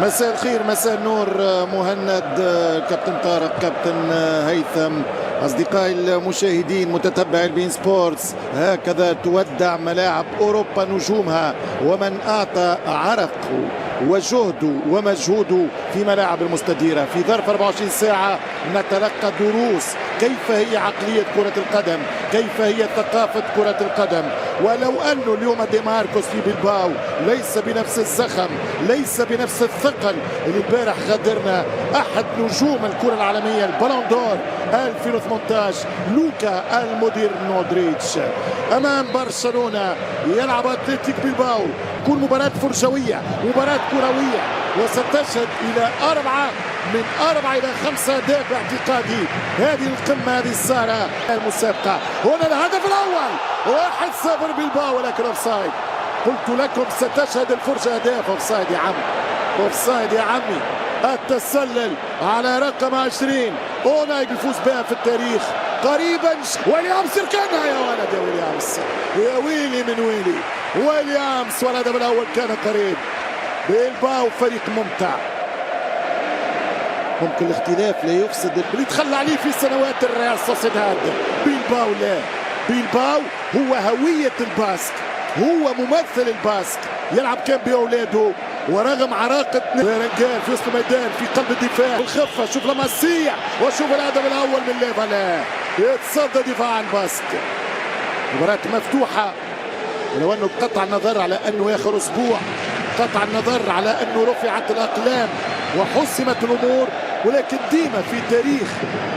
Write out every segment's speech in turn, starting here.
مساء الخير مساء النور مهند، كابتن طارق، كابتن هيثم، أصدقائي المشاهدين متتبعي البين سبورتس. هكذا تودع ملاعب أوروبا نجومها ومن أعطى عرقه وجهده ومجهوده في ملاعب المستديرة. في ظرف 24 ساعة نتلقى دروس كيف هي عقلية كرة القدم، كيف هي ثقافة كرة القدم. ولو أنه اليوم دي ماركوس في بلباو ليس بنفس الزخم، ليس بنفس الثقل اللي البارح غادرنا أحد نجوم الكرة العالمية البالون دور 2018 لوكا المدير مودريتش أمام برشلونة. يلعب أتلتيك بلباو، تكون مباراة فرجوية، مباراة كروية، وستشهد إلى 4 إلى 5 أهداف باعتقادي. هذه القمة، هذه السهرة المسابقة. هنا الهدف الأول 1-0 بلباو، ولكن أوفسايد. قلت لكم ستشهد الفرجة أهداف. أوفسايد يا عمي، أوفسايد يا عمي. التسلل على رقم 20 أوناي بيفوز بها في التاريخ قريبا. ويليامز يركنها يا ولد، يا ويليامز، يا ويلي من ويلي ويليامز. والهدف الأول كان قريب. بلباو فريق ممتع، ممكن الاختلاف لا يفسد اللي تخلى عليه في سنوات الريال سوسيداد. بلباو لا، بلباو هو هوية الباسك، هو ممثل الباسك. يلعب كان بأولاده، ورغم عراقة رنجال في وسط الميدان في قلب الدفاع الخفة. شوف لمسيح، وشوف الهدف الأول من ليفالا، يتصدى دفاع الباسك. مباراة مفتوحة، ولو أنه قطع النظر على أنه آخر أسبوع، قطع النظر على أنه رفعت الأقلام وحسمت الأمور، ولكن ديما في تاريخ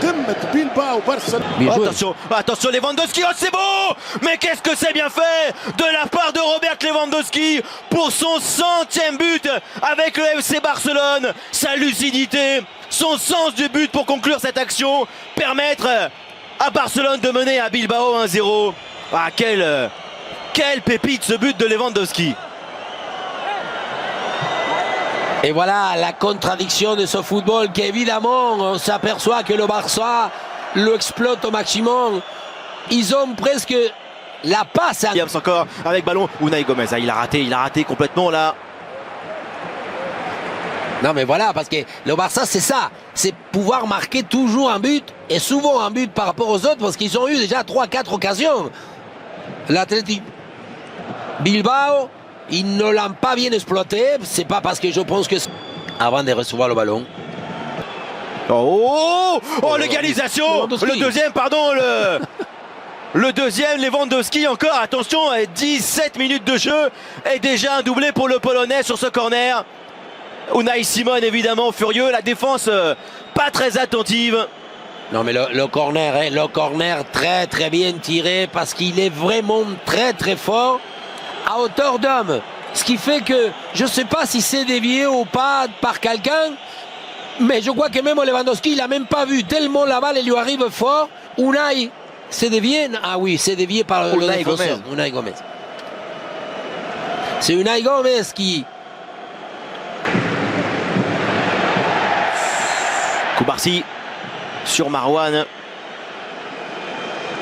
قمة بلباو برشلونة. Attention Lewandowski, oh c'est beau! Mais qu'est-ce que c'est bien fait de la part de Robert Lewandowski pour son 100e but avec le FC Barcelone. Sa lucidité, son sens du but pour conclure cette action, permettre à Barcelone de mener à Bilbao 1-0. Ah, quelle pépite ce but de Lewandowski! Et voilà la contradiction de ce football qu'évidemment on s'aperçoit que le Barça l'exploite au maximum. Ils ont presque la passe. Encore avec ballon, Unai Gomez, il a raté complètement là. Non mais voilà, parce que le Barça c'est ça, c'est pouvoir marquer toujours un but, et souvent un but par rapport aux autres, parce qu'ils ont eu déjà 3-4 occasions. L'Athletic Bilbao, ils ne l'ont pas bien exploité. C'est pas parce que je pense que avant de recevoir le ballon. Oh, l'égalisation. Le deuxième, pardon, le deuxième, Lewandowski encore. Attention, 17 minutes de jeu et déjà un doublé pour le Polonais sur ce corner. Unai Simon évidemment furieux, la défense pas très attentive. Non mais le corner très très bien tiré, parce qu'il est vraiment très très fort à hauteur d'homme, ce qui fait que je ne sais pas si c'est dévié ou pas par quelqu'un, mais je crois que même Lewandowski il n'a même pas vu, tellement la balle lui arrive fort. Unai c'est dévié, ah oui c'est dévié par le défenseur Unai Gomez. C'est Unai Gomez qui... Koubarsi sur Marouane.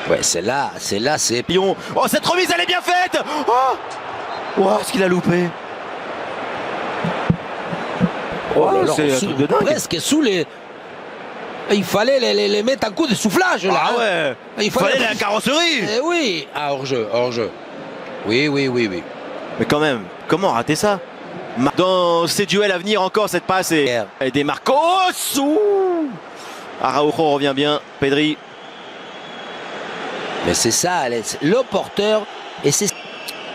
Ouais, c'est là, c'est Lyon. Oh, cette remise, elle est bien faite. Oh, ce qu'il a loupé. Oh, c'est un truc de dingue. Presque sous les... Il fallait les mettre un coup de soufflage là. Ah ouais. Il fallait la carrosserie. Oui, hors-jeu. Oui. Mais quand même, comment rater ça? Dans ces duels à venir, encore cette passe et des Marcos. Araujo revient bien, Pedri. Mais c'est ça, le porteur, et c'est...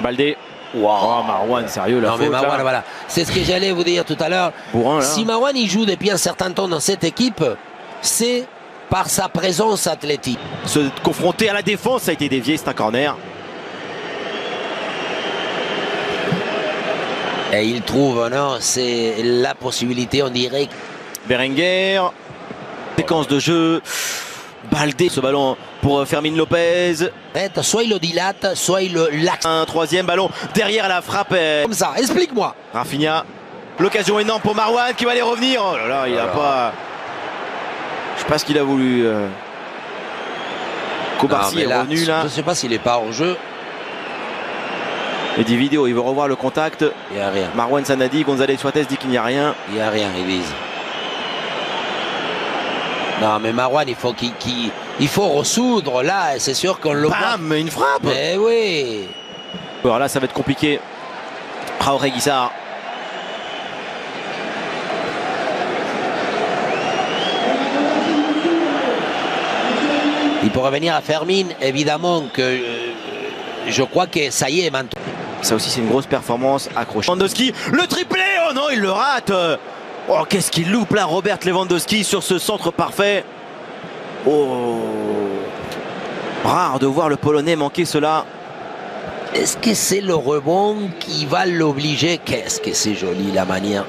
Baldé. Wow. Oh, Marouane, sérieux là. Non mais Marouane, voilà. C'est ce que j'allais vous dire tout à l'heure. Si Marouane il joue depuis un certain temps dans cette équipe, c'est par sa présence athlétique. Se confronter à la défense, ça a été dévié, c'est un corner. Et il trouve, non, c'est la possibilité, on dirait. Berenguer, séquence de jeu. Baldé, ce ballon pour Fermin Lopez. Soit il le dilate, soit il le laxe. Un troisième ballon derrière la frappe. Comme ça, explique-moi. Rafinha, l'occasion énorme pour Marouane qui va aller revenir. Oh là là, il a pas... Je sais pas ce qu'il a voulu. Koubarsi est revenu là. Je sais pas s'il est pas hors jeu. Il dit vidéo, il veut revoir le contact. Il n'y a rien. Marwan Sanadi, González Suárez dit qu'il n'y a rien. Il n'y a rien, ils disent. Non, mais Marwan, il faut ressoudre. Là, c'est sûr qu'on le voit. Bam, une frappe. Mais oui. Alors là, ça va être compliqué. Traoré Guissard. Il pourrait venir à Fermin, évidemment que je crois que ça y est maintenant. Ça aussi, c'est une grosse performance accrochée. Lewandowski, le triplé. Oh non, il le rate. Oh, qu'est-ce qu'il loupe là, Robert Lewandowski, sur ce centre parfait. Oh, rare de voir le Polonais manquer cela. Est-ce que c'est le rebond qui va l'obliger? Qu'est-ce que c'est joli la manière.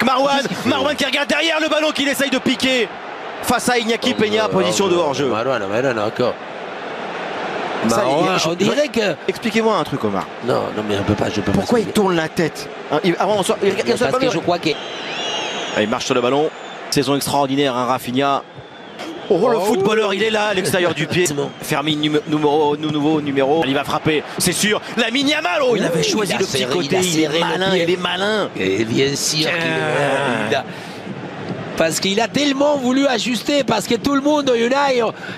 Marwan qui regarde derrière le ballon qu'il essaye de piquer face à Iñaki Peña, position de hors-jeu. Marwan, d'accord. Ça, on dirait que... Expliquez-moi un truc, Omar. Non, mais je peux pas. Pourquoi il tourne la tête avant, parce que je crois que... Il marche sur le ballon. Saison extraordinaire, hein, Rafinha. Oh, le footballeur, il est là, à l'extérieur du pied. Fermin, nouveau numéro. Il va frapper, c'est sûr. Lamine Yamal, oh, il avait choisi le petit côté. Il est malin. Et bien sûr qu'il est... Parce qu'il a tellement voulu ajuster, parce que tout le monde,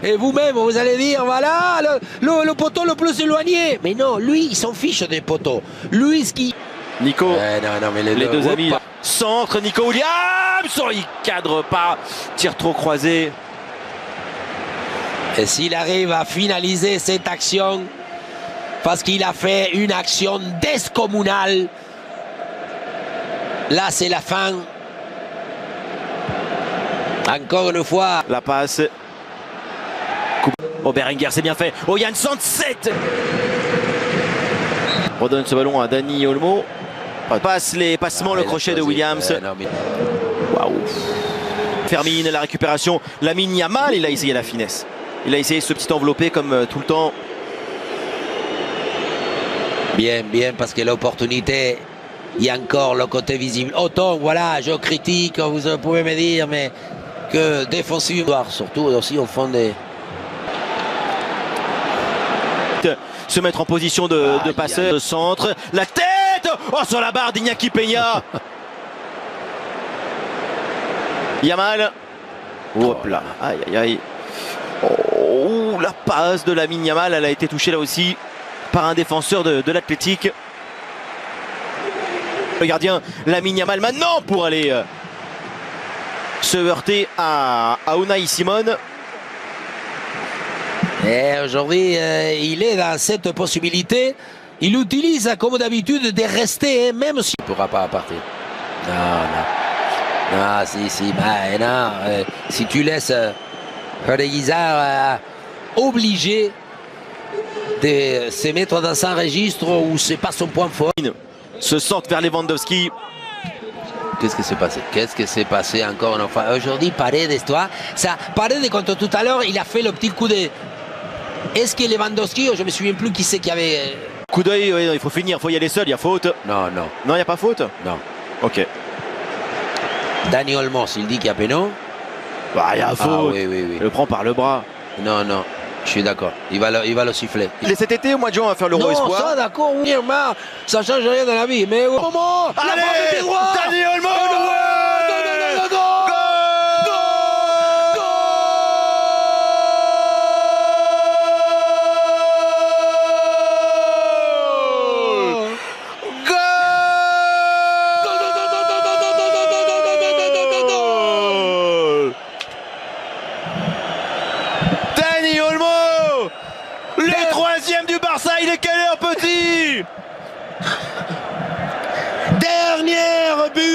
et vous-même, vous allez dire, voilà, le poteau le plus éloigné. Mais non, lui, il s'en fiche des poteaux. Lui, ce qui... Nico, non, mais les deux amis. Centre, Nico Williams, il cadre pas, tire trop croisé. Et s'il arrive à finaliser cette action, parce qu'il a fait une action descommunale, là, c'est la fin. Encore une fois. La passe. Oh, Berenguer, c'est bien fait. Oh, Yann 107. Redonne ce ballon à Dani Olmo. Passe les passements, le crochet de Williams. Waouh. Fermine, la récupération. Lamine Yamal, il a essayé la finesse. Il a essayé ce petit enveloppé comme tout le temps. Bien, parce que l'opportunité, il y a encore le côté visible. Autant, voilà, je critique, vous pouvez me dire, mais que défensivement, surtout aussi au fond des... Se mettre en position de passeur, de centre. La tête. Oh, sur la barre d'Iñaki Peña. Yamal. Hop là. Aïe, aïe, aïe. Oh, la passe de Lamine Yamal, elle a été touchée là aussi par un défenseur de l'Athletic. Le gardien Lamine Yamal maintenant pour aller se heurter à Unai Simon. Et aujourd'hui, il est dans cette possibilité. Il utilise comme d'habitude de rester, même s'il ne pourra pas partir. Non, si tu laisses Guizard obligé de se mettre dans un registre où c'est pas son point fort. Se centre vers Lewandowski. Qu'est-ce qui s'est passé? Qu'est-ce qui s'est passé encore une fois? Aujourd'hui, Paredes, toi, ça, Paredes, contre tout à l'heure, il a fait le petit coup de... Est-ce que Lewandowski, je me souviens plus qui c'est qui avait... Coup d'œil, oui, il faut finir, il faut y aller seul, il y a faute. Non. Non, il n'y a pas faute? Non. Ok. Dani Olmos, il dit qu'il y a péno. Bah, il y a faute. Oui. Il le prend par le bras. Non, je suis d'accord. Il va le siffler. Cet été, au mois de juin, on va faire l'Euro Espoir. Non, ça, d'accord, oui, ça change rien dans la vie. Mais au moment, allez, Dani Olmo. Le troisième du Barça, il est calé un petit. Dernière but.